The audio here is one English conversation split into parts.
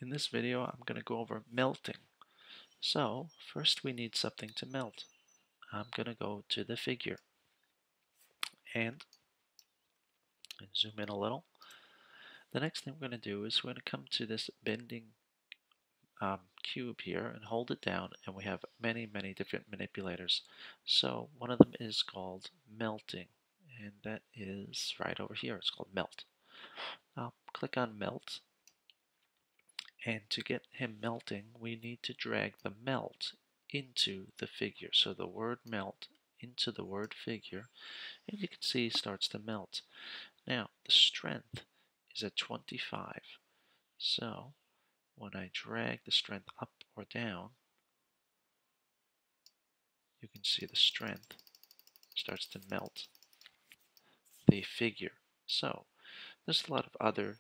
In this video, I'm going to go over melting. So, first we need something to melt. I'm going to go to the figure and zoom in a little. The next thing we're going to do is we're going to come to this bending cube here and hold it down, and we have many different manipulators. So one of them is called melting, and that is right over here. It's called melt. I'll click on melt, and to get him melting we need to drag the melt into the figure. So the word melt into the word figure, and you can see he starts to melt. Now the strength is at 25, so when I drag the strength up or down, you can see the strength starts to melt the figure. So there's a lot of other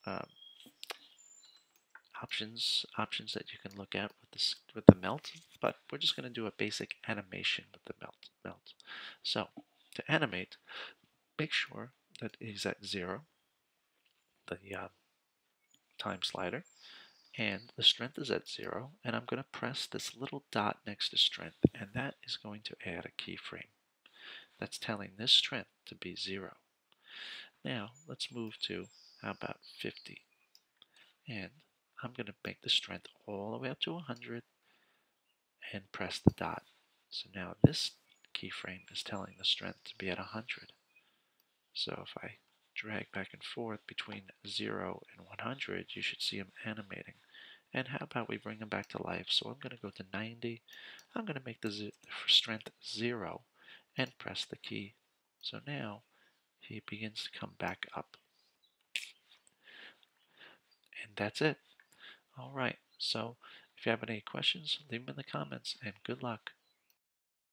um, options that you can look at with this with the melt, but we're just going to do a basic animation with the melt. So to animate, make sure that he's at 0, the time slider, and the strength is at 0, and I'm going to press this little dot next to strength, and that is going to add a keyframe. That's telling this strength to be 0. Now let's move to, how about 50, and I'm going to make the strength all the way up to 100 and press the dot. So now this keyframe is telling the strength to be at 100. So if I drag back and forth between 0 and 100, you should see him animating. And how about we bring him back to life? So I'm going to go to 90. I'm going to make the strength 0 and press the key. So now he begins to come back up. And that's it. All right. So if you have any questions, leave them in the comments, and good luck.